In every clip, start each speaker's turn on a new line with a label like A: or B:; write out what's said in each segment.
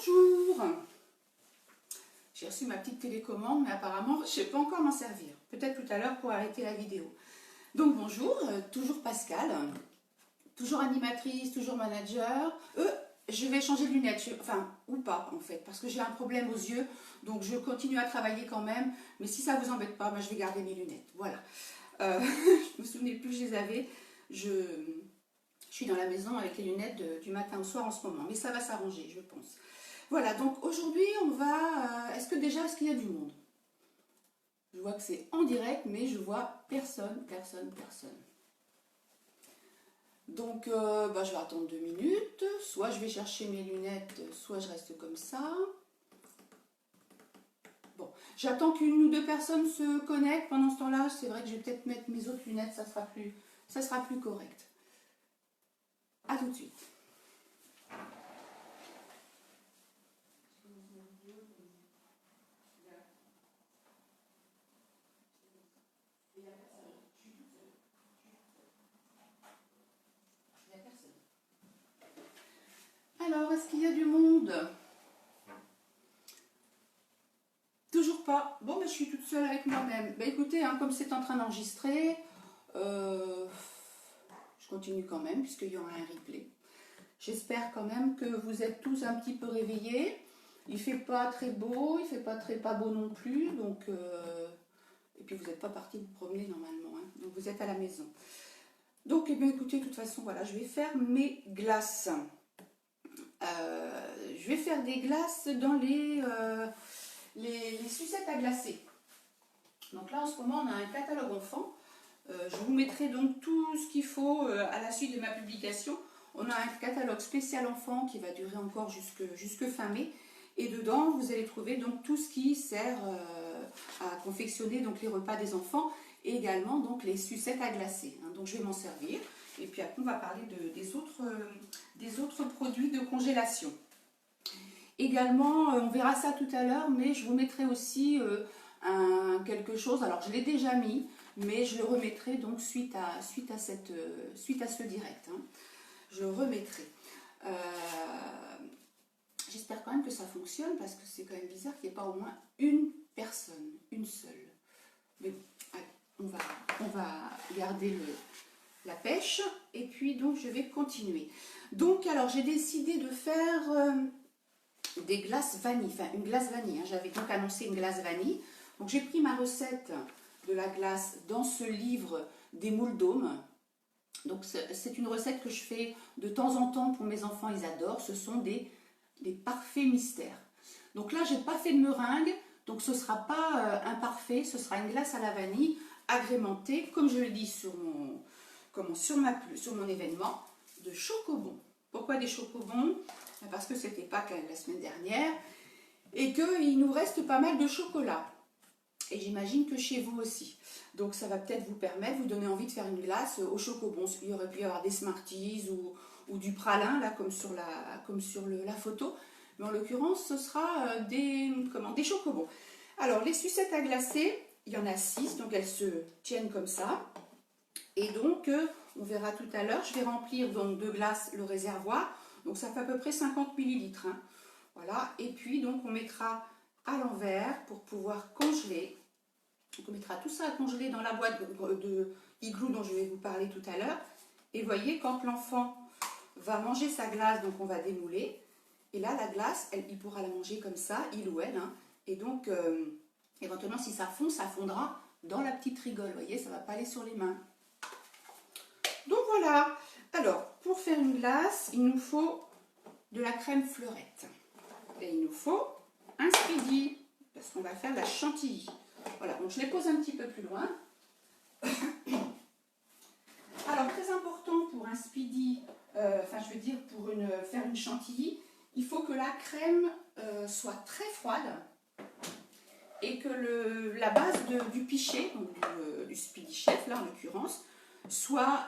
A: Bonjour. J'ai reçu ma petite télécommande, mais apparemment, je ne sais pas encore m'en servir. Peut-être tout à l'heure pour arrêter la vidéo. Donc bonjour, toujours Pascal, toujours animatrice, toujours manager. Je vais changer de lunettes, enfin, ou pas en fait, parce que j'ai un problème aux yeux, donc je continue à travailler quand même, mais si ça ne vous embête pas, ben, je vais garder mes lunettes, voilà. Je me souvenais plus que je les avais, je suis dans la maison avec les lunettes du matin au soir en ce moment, mais ça va s'arranger, je pense. Voilà, donc aujourd'hui, on va... est-ce qu'il y a du monde? Je vois que c'est en direct, mais je vois personne. Donc, je vais attendre 2 minutes. Soit je vais chercher mes lunettes, soit je reste comme ça. Bon, j'attends qu'une ou deux personnes se connectent. Pendant ce temps-là, c'est vrai que je vais peut-être mettre mes autres lunettes, ça sera plus correct. A tout de suite. Alors, est-ce qu'il y a du monde? Toujours pas. Bon, je suis toute seule avec moi-même. Écoutez, hein, comme c'est en train d'enregistrer, je continue quand même, puisqu'il y aura un replay. J'espère quand même que vous êtes tous un petit peu réveillés. Il ne fait pas très beau, il ne fait pas beau non plus. Donc, et puis vous n'êtes pas parti vous promener normalement, hein, donc vous êtes à la maison. Donc, écoutez, de toute façon, voilà, je vais faire mes glaces. Je vais faire des glaces dans les sucettes à glacer. Donc là, en ce moment, on a un catalogue enfant. Je vous mettrai donc tout ce qu'il faut à la suite de ma publication. On a un catalogue spécial enfant qui va durer encore jusque fin mai. Et dedans, vous allez trouver donc tout ce qui sert à confectionner donc les repas des enfants et également donc les sucettes à glacer. Hein. Donc je vais m'en servir. Et puis après, on va parler des autres produits de congélation. Également, on verra ça tout à l'heure, mais je vous mettrai aussi quelque chose. Alors, je l'ai déjà mis, mais je le remettrai donc suite à ce direct. Hein. Je remettrai. J'espère quand même que ça fonctionne, parce que c'est quand même bizarre qu'il n'y ait pas au moins une personne, une seule. Mais bon, allez, on va garder la pêche, et puis donc je vais continuer. Donc, alors, j'ai décidé de faire... des glaces vanille, enfin une glace vanille, hein. J'avais donc annoncé une glace vanille. Donc j'ai pris ma recette de la glace dans ce livre des moules d'Aume. Donc c'est une recette que je fais de temps en temps pour mes enfants, ils adorent. Ce sont des parfaits mystères. Donc là, j'ai pas fait de meringue, donc ce sera pas un parfait, ce sera une glace à la vanille agrémentée, comme je le dis sur mon événement, de chocobons. Pourquoi des chocobons? Parce que c'était Pâques la semaine dernière et qu'il nous reste pas mal de chocolat. Et j'imagine que chez vous aussi. Donc ça va peut-être vous permettre, vous donner envie de faire une glace au chocobon. Il y aurait pu y avoir des Smarties ou du pralin, là, comme sur la photo. Mais en l'occurrence, ce sera des chocobons. Alors, les sucettes à glacer, il y en a 6, donc elles se tiennent comme ça. Et donc, on verra tout à l'heure, je vais remplir donc de glace le réservoir. Donc ça fait à peu près 50 ml. Hein. Voilà. Et puis donc on mettra à l'envers pour pouvoir congeler. Donc on mettra tout ça à congeler dans la boîte de igloo dont je vais vous parler tout à l'heure. Et voyez, quand l'enfant va manger sa glace, donc on va démouler. Et là, la glace, il pourra la manger comme ça, il ou elle. Hein. Et donc, éventuellement, si ça fond, ça fondra dans la petite rigole. Vous voyez, ça ne va pas aller sur les mains. Donc voilà. Alors, pour faire une glace, il nous faut de la crème fleurette. Et il nous faut un speedy, parce qu'on va faire la chantilly. Voilà, donc je les pose un petit peu plus loin. Alors, très important pour un speedy, faire une chantilly, il faut que la crème soit très froide et que la base du pichet, donc du speedy chef, là en l'occurrence, soit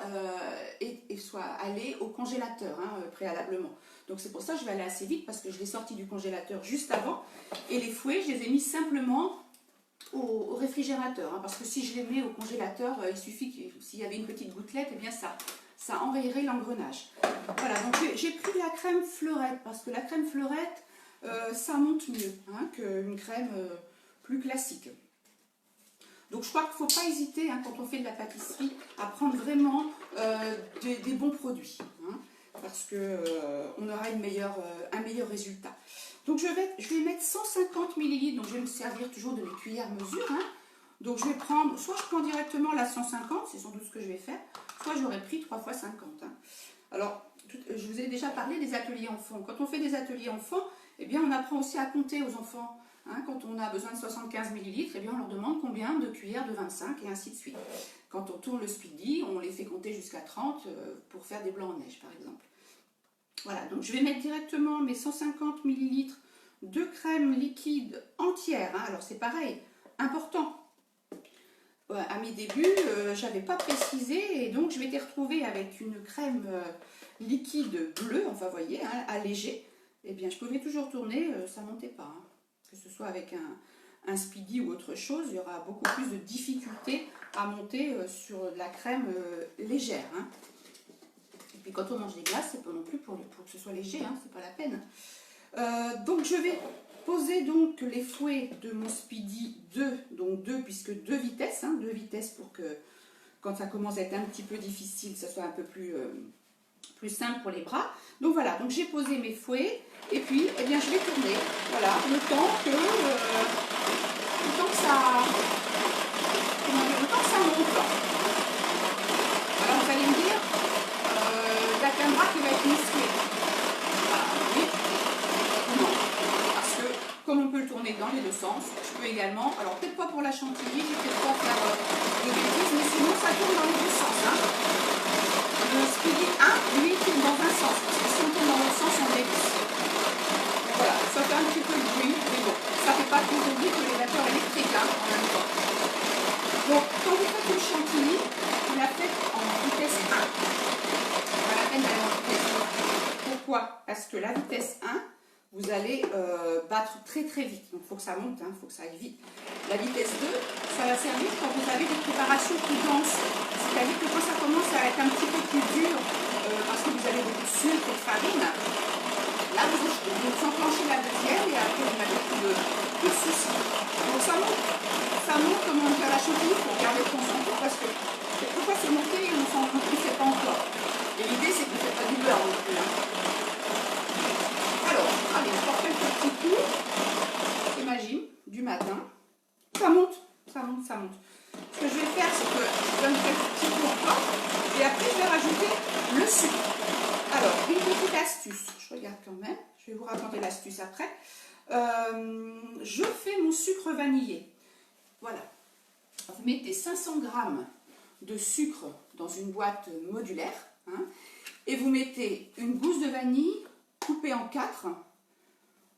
A: allé au congélateur préalablement. Donc c'est pour ça que je vais aller assez vite parce que je l'ai sorti du congélateur juste avant et les fouets, je les ai mis simplement au réfrigérateur. Hein, parce que si je les mets au congélateur, il suffit s'il y avait une petite gouttelette, et bien ça enrayerait l'engrenage. Voilà, donc j'ai pris la crème fleurette parce que la crème fleurette, ça monte mieux hein, qu'une crème plus classique. Donc je crois qu'il ne faut pas hésiter hein, quand on fait de la pâtisserie à prendre vraiment des bons produits. Hein, parce qu'on aura un meilleur résultat. Donc je vais mettre 150 ml, donc je vais me servir toujours de mes cuillères mesure. Hein. Donc je vais prendre, soit je prends directement la 150, c'est sans doute ce que je vais faire, soit j'aurais pris 3 fois 50. Hein. Alors, je vous ai déjà parlé des ateliers enfants. Quand on fait des ateliers enfants, eh bien on apprend aussi à compter aux enfants. Hein, quand on a besoin de 75 ml, eh bien on leur demande combien de cuillères de 25 et ainsi de suite. Quand on tourne le speedy, on les fait compter jusqu'à 30 pour faire des blancs en neige par exemple. Voilà, donc je vais mettre directement mes 150 ml de crème liquide entière. Hein. Alors c'est pareil, important. À mes débuts, je n'avais pas précisé et donc je m'étais retrouvée avec une crème liquide bleue, enfin vous voyez, hein, allégée. Eh bien je pouvais toujours tourner, ça ne montait pas. Hein. Que ce soit avec un speedy ou autre chose, il y aura beaucoup plus de difficultés à monter sur de la crème légère. Hein. Et puis quand on mange des glaces, c'est pas non plus pour que ce soit léger, hein, c'est pas la peine. Donc je vais poser donc les fouets de mon speedy 2, donc 2 puisque 2 vitesses, hein, 2 vitesses pour que quand ça commence à être un petit peu difficile, ça soit un peu plus simple pour les bras. Donc voilà, donc j'ai posé mes fouets et puis eh bien, je vais tourner, voilà, le temps que ça monte. Alors vous allez me dire, la caméra qui va être musclée. Oui, non, parce que comme on peut le tourner dans les deux sens, je peux également, alors peut-être pas pour la chantilly, je vais peut-être pas faire de bêtises, mais sinon ça tourne dans les deux sens. Hein. Le speedy 1, lui, tourne dans un sens, parce que si on tourne dans l'autre sens, on dévisse. Voilà, ça fait un petit peu de bruit, mais bon, ça ne fait pas plus de bruit que les vapeurs électriques hein, en même temps. Donc, quand vous faites une chantilly, vous la faites en vitesse 1. Pas la peine d'aller en vitesse 1. Pourquoi? Parce que la vitesse 1, vous allez battre très très vite. Donc il faut que ça monte, il faut que ça aille vite. La vitesse 2, ça va servir quand vous avez des préparations plus denses. C'est-à-dire que quand ça commence à être un petit peu plus dur, parce que vous avez beaucoup de sucre et de farine, là vous enclenchez la deuxième et après vous n'avez plus de soucis. Donc ça monte comme on dit à la chantilly, il faut garder le concentré parce que quelquefois c'est monté et on s'en rend compte, c'est pas encore. Et l'idée c'est que vous ne faites pas du beurre non plus. Hein. Alors, allez, on porte quelques petits coups, imagine, du matin, ça monte, ça monte, ça monte. Ce que je vais faire, c'est que je donne quelques petits coups encore, et après je vais rajouter le sucre. Alors, une petite astuce, je regarde quand même, je vais vous raconter l'astuce après. Je fais mon sucre vanillé. Voilà, vous mettez 500 g de sucre dans une boîte modulaire, hein, et vous mettez une gousse de vanille coupée en 4. Donc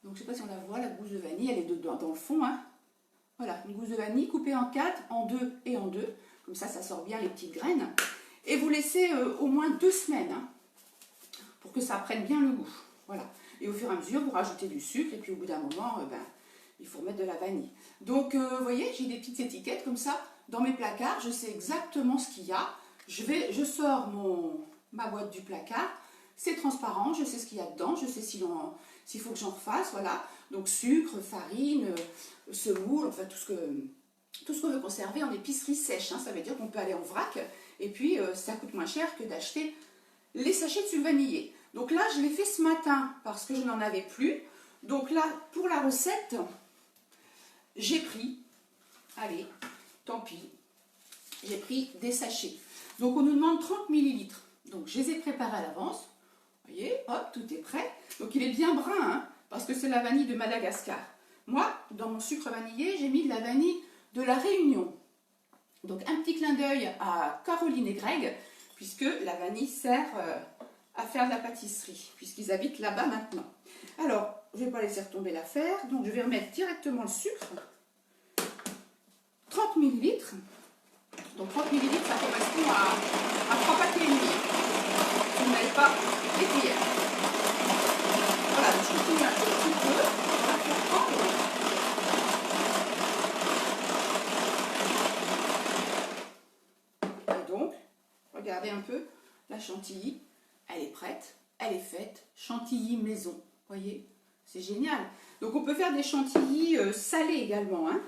A: je ne sais pas si on la voit, la gousse de vanille, elle est dans le fond. Hein. Voilà, une gousse de vanille coupée en 4, en 2 et en 2. Comme ça sort bien les petites graines. Et vous laissez au moins 2 semaines hein, pour que ça prenne bien le goût. Voilà. Et au fur et à mesure, vous rajoutez du sucre et puis au bout d'un moment, il faut remettre de la vanille. Donc vous voyez, j'ai des petites étiquettes comme ça. Dans mes placards, je sais exactement ce qu'il y a. Je sors ma boîte du placard. C'est transparent, je sais ce qu'il y a dedans, je sais s'il faut que j'en refasse, voilà. Donc sucre, farine, semoule, enfin tout ce qu'on veut conserver en épicerie sèche. Hein. Ça veut dire qu'on peut aller en vrac et puis ça coûte moins cher que d'acheter les sachets de sucre vanillé. Donc là, je l'ai fait ce matin parce que je n'en avais plus. Donc là, pour la recette, j'ai pris, allez, tant pis, j'ai pris des sachets. Donc on nous demande 30 ml. Donc je les ai préparés à l'avance. Vous voyez, hop, tout est prêt. Donc il est bien brun, hein, parce que c'est la vanille de Madagascar. Moi, dans mon sucre vanillé, j'ai mis de la vanille de la Réunion. Donc un petit clin d'œil à Caroline et Greg, puisque la vanille sert à faire de la pâtisserie, puisqu'ils habitent là-bas maintenant. Alors, je ne vais pas laisser retomber l'affaire, donc je vais remettre directement le sucre. 30 ml. Donc 30 ml, ça correspond à 3 paquets et demi. Vous n'avez pas les cuillères. Voilà, donc je continue un tout petit peu à faire prendre. Et donc, regardez un peu, la chantilly, elle est prête, elle est faite. Chantilly maison, voyez, C'est génial. Donc on peut faire des chantilly salés également. Hein.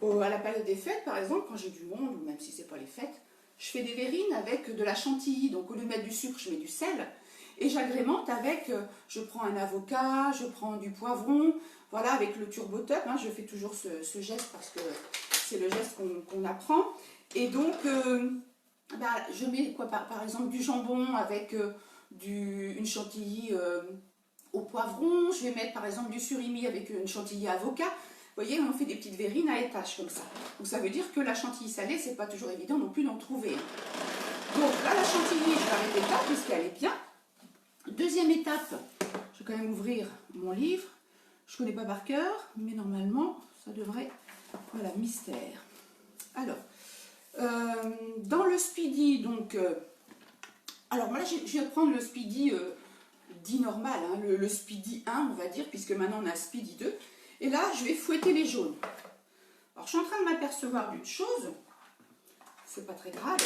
A: À la période des fêtes, par exemple, quand j'ai du monde, ou même si c'est pas les fêtes, je fais des verrines avec de la chantilly. Donc au lieu de mettre du sucre, je mets du sel. Et j'agrémente avec, je prends un avocat, je prends du poivron, voilà, avec le turbo top. Hein, je fais toujours ce geste parce que c'est le geste qu'on apprend. Et donc, je mets quoi, par exemple du jambon avec une chantilly au poivron. Je vais mettre par exemple du surimi avec une chantilly avocat. Vous voyez, on fait des petites verrines à étages comme ça. Donc ça veut dire que la chantilly salée, c'est pas toujours évident non plus d'en trouver. Donc là, la chantilly, je vais arrêter là puisqu'elle est bien. Deuxième étape, je vais quand même ouvrir mon livre. Je ne connais pas par cœur, mais normalement, ça devrait... Voilà, mystère. Alors, dans le Speedy, donc... alors, moi, là, je vais prendre le Speedy dit normal, hein, le Speedy 1, on va dire, puisque maintenant, on a Speedy 2. Et là, je vais fouetter les jaunes. Alors, je suis en train de m'apercevoir d'une chose. C'est pas très grave.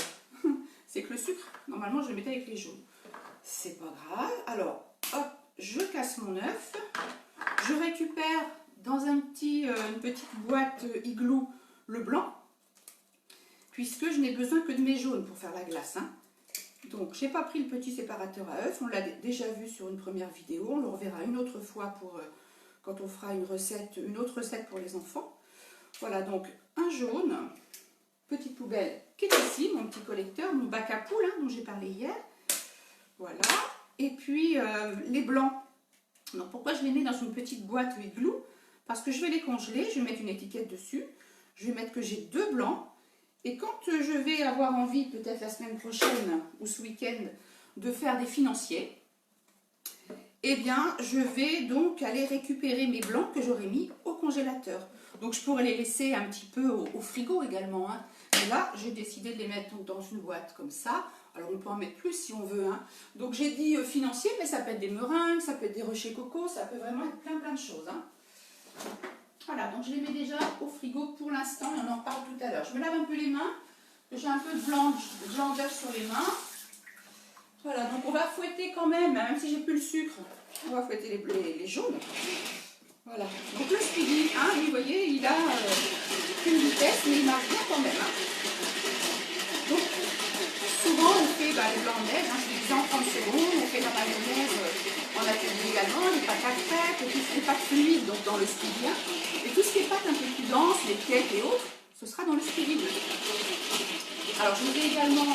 A: C'est que le sucre, normalement, je le mettais avec les jaunes. C'est pas grave. Alors, hop, je casse mon œuf. Je récupère dans une petite boîte igloo le blanc, puisque je n'ai besoin que de mes jaunes pour faire la glace. Hein. Donc, je n'ai pas pris le petit séparateur à œufs. On l'a déjà vu sur une première vidéo. On le reverra une autre fois pour quand on fera une autre recette pour les enfants. Voilà, donc un jaune, petite poubelle qui est ici, mon petit collecteur, mon bac à poule hein, dont j'ai parlé hier. Voilà, et puis les blancs. Donc pourquoi je les mets dans une petite boîte igloo? Parce que je vais les congeler, je vais mettre une étiquette dessus. Je vais mettre que j'ai 2 blancs. Et quand je vais avoir envie, peut-être la semaine prochaine ou ce week-end, de faire des financiers, eh bien je vais donc aller récupérer mes blancs que j'aurais mis au congélateur. Donc je pourrais les laisser un petit peu au frigo également. Hein. Et là, j'ai décidé de les mettre donc dans une boîte comme ça. Alors on peut en mettre plus si on veut. Hein. Donc j'ai dit financier, mais ça peut être des meringues, ça peut être des rochers coco, ça peut vraiment être plein de choses. Hein. Voilà, donc je les mets déjà au frigo pour l'instant et on en reparle tout à l'heure. Je me lave un peu les mains, j'ai un peu de blanc d'œuf sur les mains. Voilà, donc on va fouetter quand même si j'ai plus le sucre, on va fouetter les jaunes. Voilà, donc le Speedy, hein, vous voyez, il a une vitesse, mais il marche bien quand même. Hein. Donc, souvent on fait les blancs de neige, hein, je les disais en 30 secondes, on fait la mayonnaise en atelier également, les pâtes à crêpes, tout ce qui est pâte fluide donc dans le Speedy 1, et tout ce qui est pâte un peu plus dense, les cakes et autres, ce sera dans le Speedy 2. Alors je vous ai également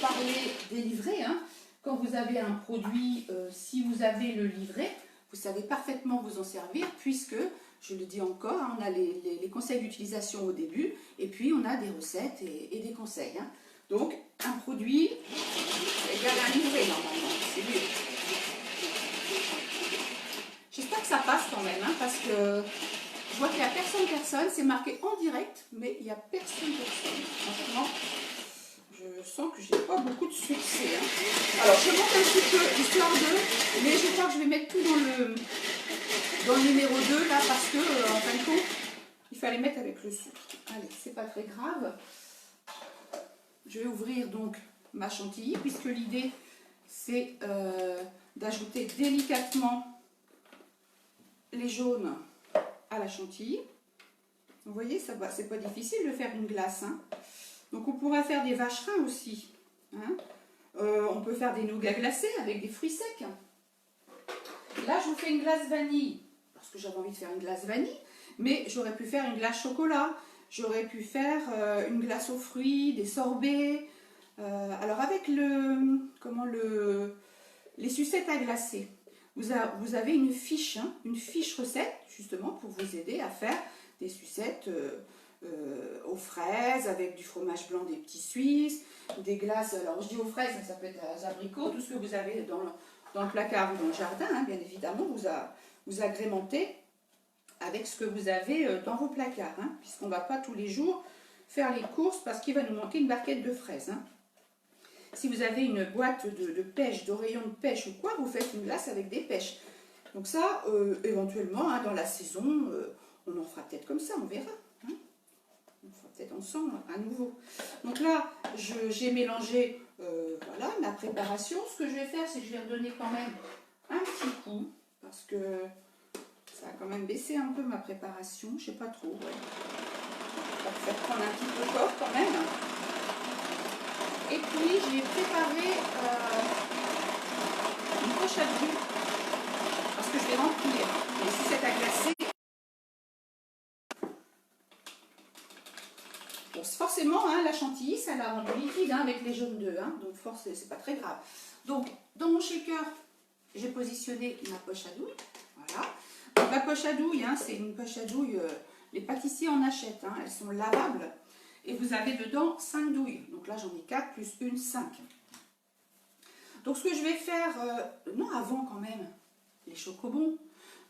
A: parlé des livrets, hein. Quand vous avez un produit, si vous avez le livret, vous savez parfaitement vous en servir puisque, je le dis encore, hein, on a les conseils d'utilisation au début et puis on a des recettes et des conseils. Hein. Donc un produit égale un livret normalement, c'est mieux. J'espère que ça passe quand même hein, parce que je vois qu'il n'y a personne, c'est marqué en direct mais il n'y a personne. Franchement, je sens que j'ai pas beaucoup de succès. Hein. Alors je monte un petit peu histoire de, mais je crois que je vais mettre tout dans le numéro 2 là parce que en fin de compte il fallait mettre avec le sucre. Allez, c'est pas très grave. Je vais ouvrir donc ma chantilly puisque l'idée c'est d'ajouter délicatement les jaunes à la chantilly. Vous voyez, ça va, c'est pas difficile de faire une glace. Hein. Donc on pourra faire des vacherins aussi. Hein. On peut faire des nougats glacés avec des fruits secs. Là je vous fais une glace vanille parce que j'avais envie de faire une glace vanille, mais j'aurais pu faire une glace chocolat. J'aurais pu faire une glace aux fruits, des sorbets. Alors avec les sucettes à glacer, vous avez une fiche recette justement pour vous aider à faire des sucettes aux fraises, avec du fromage blanc des petits Suisses, des glaces, alors je dis aux fraises, mais ça peut être aux abricots, tout ce que vous avez dans le placard ou dans le jardin, hein, bien évidemment, vous agrémentez avec ce que vous avez dans vos placards, hein, puisqu'on ne va pas tous les jours faire les courses parce qu'il va nous manquer une barquette de fraises. Hein. Si vous avez une boîte de pêche, de rayon de pêche ou quoi, vous faites une glace avec des pêches. Donc ça, éventuellement, hein, dans la saison, on en fera peut-être comme ça, on verra. Hein. On fera peut-être ensemble à nouveau. Donc là, j'ai mélangé voilà, ma préparation. Ce que je vais faire, c'est que je vais redonner quand même un petit coup, parce que ça a quand même baissé un peu ma préparation. Je sais pas trop. Ouais. Ça va faire prendre un petit peu corps quand même. Et puis j'ai préparé une poche à douille parce que je vais remplir les sucettes à glacer. Bon, forcément, hein, la chantilly, ça la rend liquide hein, avec les jaunes d'œufs, hein, donc c'est pas très grave. Donc, dans mon shaker, j'ai positionné ma poche à douille. Voilà. Donc, la poche à douille, hein, c'est une poche à douille, les pâtissiers en achètent, hein, elles sont lavables. Et vous avez dedans 5 douilles. Donc là, j'en ai 4 plus une, 5. Donc, ce que je vais faire, non, avant quand même, les chocobons.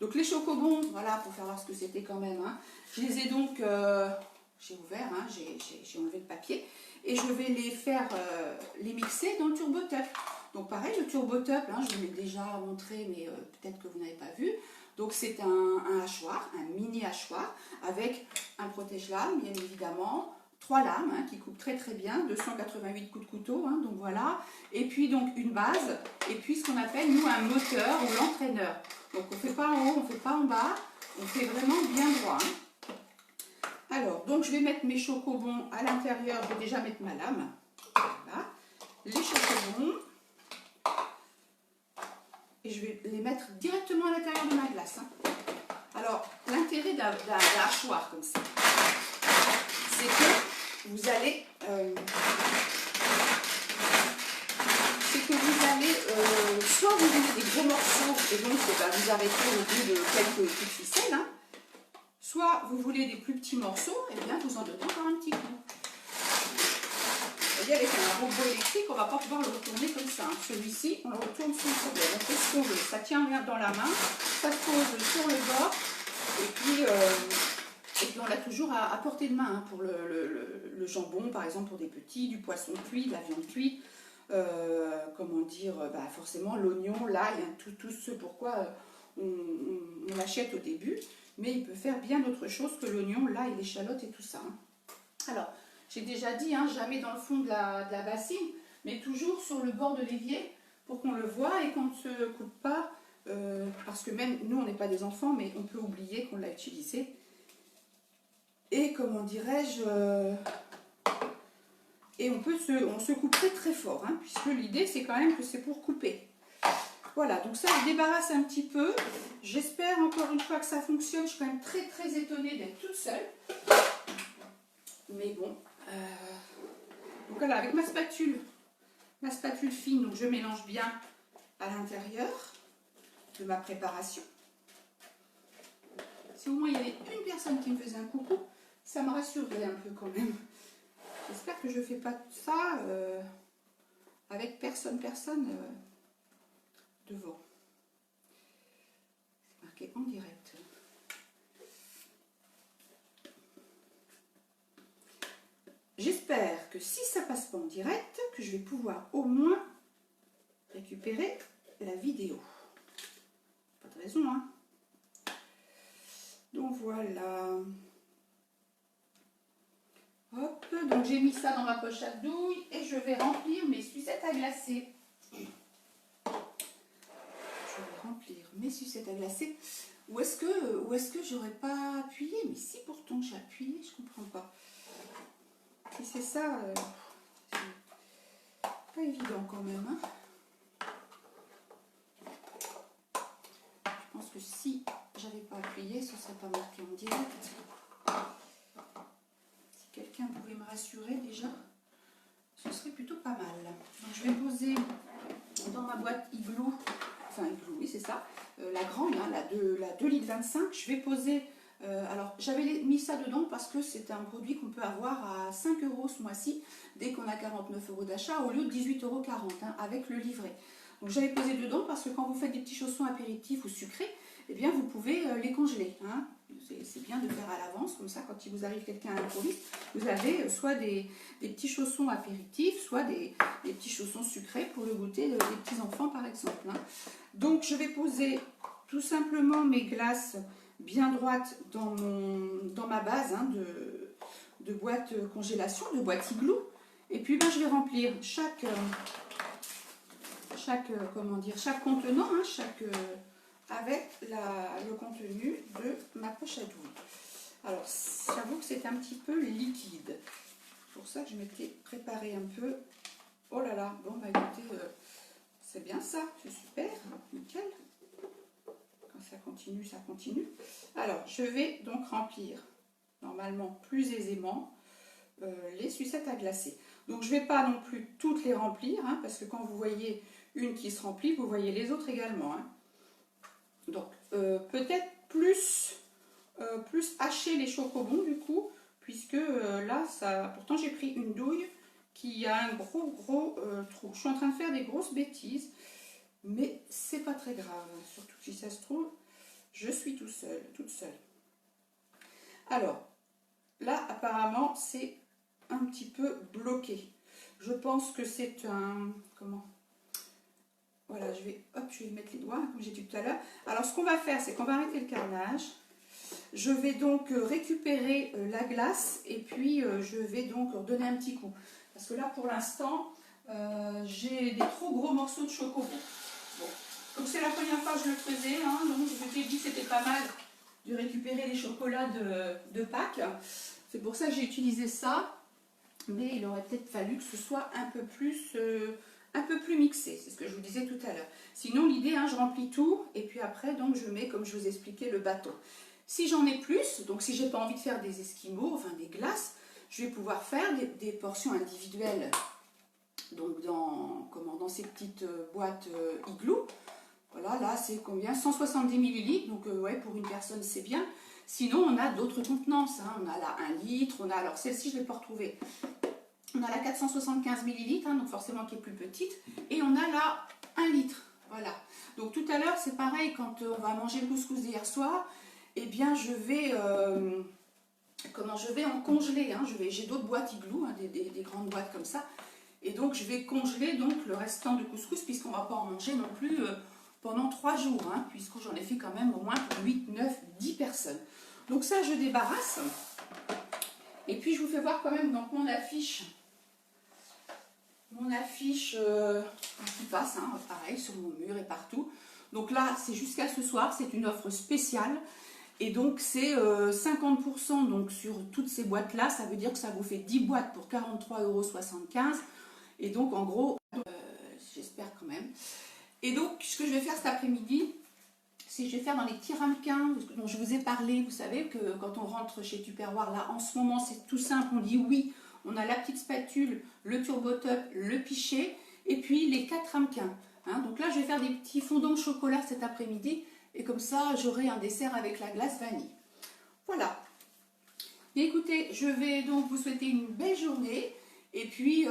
A: Donc, les chocobons, voilà, pour faire voir ce que c'était quand même. Hein, je les ai donc... j'ai ouvert, hein, j'ai enlevé le papier et je vais les faire les mixer dans le Turbo Top. Donc pareil, le Turbo Top, hein, je vous l'ai déjà montré, mais peut-être que vous n'avez pas vu. Donc c'est un hachoir, un mini hachoir avec un protège-lame, bien évidemment, 3 lames hein, qui coupent très très bien, 288 coups de couteau, hein, donc voilà. Et puis donc une base, et puis ce qu'on appelle nous un moteur ou l'entraîneur. Donc on ne fait pas en haut, on ne fait pas en bas, on fait vraiment bien droit. Hein. Alors, donc je vais mettre mes chocobons à l'intérieur, je vais déjà mettre ma lame. Voilà. Les chocobons. Et je vais les mettre directement à l'intérieur de ma glace. Hein. Alors, l'intérêt d'un hachoir comme ça, c'est que vous allez... soit vous mettez des gros morceaux et donc vous arrêtez au bout de quelques petites ficelles, hein. Soit vous voulez des plus petits morceaux, et bien vous en donnez encore un petit coup. Vous voyez, avec un robot électrique, on ne va pas pouvoir le retourner comme ça. Hein. Celui-ci, on le retourne sans problème. On fait ce qu'on veut. Ça tient bien dans la main, ça se pose sur le bord, et puis on l'a toujours à portée de main hein, pour le jambon, par exemple pour des petits, du poisson cuit, de la viande cuite. Comment dire, forcément l'oignon, l'ail, hein, tout ce pourquoi on l'achète au début. Mais il peut faire bien autre chose que l'oignon, l'ail, l'échalote et tout ça. Hein. Alors, j'ai déjà dit, hein, jamais dans le fond de la bassine, mais toujours sur le bord de l'évier pour qu'on le voit et qu'on ne se coupe pas. Parce que même nous, on n'est pas des enfants, mais on peut oublier qu'on l'a utilisé. Et comment dirais-je et on se coupe très très fort, hein, puisque l'idée c'est quand même que c'est pour couper. Voilà, donc ça je débarrasse un petit peu. J'espère encore une fois que ça fonctionne. Je suis quand même très très étonnée d'être toute seule. Mais bon. Donc voilà, avec ma spatule fine, donc je mélange bien à l'intérieur de ma préparation. Si au moins il y avait une personne qui me faisait un coucou, ça me rassurerait un peu quand même. J'espère que je ne fais pas ça avec personne devant. C'est marqué en direct. J'espère que si ça passe pas en direct, que je vais pouvoir au moins récupérer la vidéo. Pas de raison, hein. Donc voilà. Hop, donc j'ai mis ça dans ma poche à douille et je vais remplir mes sucettes à glacer. Je vais remplir mes sucettes à glacer. Où est-ce que j'aurais pas appuyé? Mais si pourtant j'ai appuyé, je comprends pas. Si c'est ça, c'est pas évident quand même. Hein. Je pense que si j'avais pas appuyé, ce serait pas marqué en direct. Quelqu'un pouvait me rassurer déjà, ce serait plutôt pas mal. Donc je vais poser dans ma boîte Igloo, enfin Igloo, oui c'est ça, la grande, hein, la 2 litres 25, je vais poser, alors j'avais mis ça dedans parce que c'est un produit qu'on peut avoir à 5 € ce mois-ci, dès qu'on a 49 € d'achat, au lieu de 18,40 € hein, avec le livret. Donc j'avais posé dedans parce que quand vous faites des petits chaussons apéritifs ou sucrés, eh bien vous pouvez les congeler. Hein. C'est bien de faire à l'avance, comme ça quand il vous arrive quelqu'un à l'improviste, vous avez soit des petits chaussons apéritifs, soit des petits chaussons sucrés pour le goûter des petits enfants par exemple. Hein. Donc je vais poser tout simplement mes glaces bien droites dans ma base hein, de boîte congélation, de boîte Igloo. Et puis ben, je vais remplir chaque contenant, hein, avec le contenu de ma poche à douille. Alors, j'avoue que c'est un petit peu liquide. C'est pour ça que je m'étais préparé un peu. Oh là là, bon bah écoutez, c'est bien ça, c'est super, nickel. Quand ça continue, ça continue. Alors, je vais donc remplir, normalement plus aisément, les sucettes à glacer. Donc, je ne vais pas non plus toutes les remplir, hein, parce que quand vous voyez une qui se remplit, vous voyez les autres également. Hein. Donc, peut-être plus hacher les chocobons, du coup, puisque là, pourtant j'ai pris une douille qui a un gros trou. Je suis en train de faire des grosses bêtises, mais c'est pas très grave. Surtout si ça se trouve, je suis toute seule. Alors, là, apparemment, c'est un petit peu bloqué. Je pense que c'est un... Comment? Voilà, je vais mettre les doigts, comme j'ai dit tout à l'heure. Alors, ce qu'on va faire, c'est qu'on va arrêter le carnage. Je vais donc récupérer la glace et puis je vais donc redonner un petit coup. Parce que là, pour l'instant, j'ai des trop gros morceaux de chocobo. Bon. Donc c'est la première fois que je le faisais, hein, donc je m'étais dit que c'était pas mal de récupérer les chocolats de Pâques. C'est pour ça que j'ai utilisé ça, mais il aurait peut-être fallu que ce soit un peu plus mixé, c'est ce que je vous disais tout à l'heure. Sinon l'idée, hein, je remplis tout et puis après donc je mets, comme je vous expliquais, le bâton. Si j'en ai plus, donc si j'ai pas envie de faire des esquimaux, enfin des glaces, je vais pouvoir faire des portions individuelles. Donc dans ces petites boîtes igloo. Voilà, là c'est combien? 170 ml, donc ouais, pour une personne c'est bien. Sinon on a d'autres contenances, hein. On a là 1 litre, on a, alors celle-ci je ne l'ai pas retrouvée. On a la 475 ml, hein, donc forcément qui est plus petite. Et on a là 1 litre, voilà. Donc tout à l'heure c'est pareil, quand on va manger le couscous d'hier soir, eh bien je vais en congeler, hein. J'ai d'autres boîtes igloo, hein, des grandes boîtes comme ça. Et donc je vais congeler donc le restant du couscous, puisqu'on ne va pas en manger non plus pendant 3 jours, hein, puisque j'en ai fait quand même au moins pour 8, 9, 10 personnes. Donc ça je débarrasse. Et puis je vous fais voir quand même donc mon affiche qui passe, hein, pareil sur mon mur et partout. Donc là c'est jusqu'à ce soir, c'est une offre spéciale. Et donc c'est 50% donc sur toutes ces boîtes là, ça veut dire que ça vous fait 10 boîtes pour 43,75 €. Et donc en gros, j'espère quand même. Et donc ce que je vais faire cet après-midi, c'est que je vais faire dans les petits ramequins dont je vous ai parlé. Vous savez que quand on rentre chez Tupperware, là en ce moment c'est tout simple, on dit oui, on a la petite spatule, le turbo-top, le pichet et puis les 4 ramequins. Hein. Donc là je vais faire des petits fondants au chocolat cet après-midi. Et comme ça, j'aurai un dessert avec la glace vanille. Voilà. Et écoutez, je vais donc vous souhaiter une belle journée. Et puis,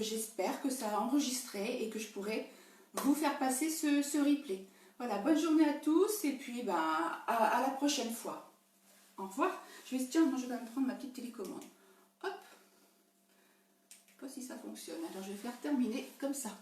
A: j'espère que ça a enregistré et que je pourrai vous faire passer ce replay. Voilà, bonne journée à tous. Et puis, à la prochaine fois. Au revoir. Je vais me prendre ma petite télécommande. Hop. Je ne sais pas si ça fonctionne. Alors, je vais faire terminer comme ça.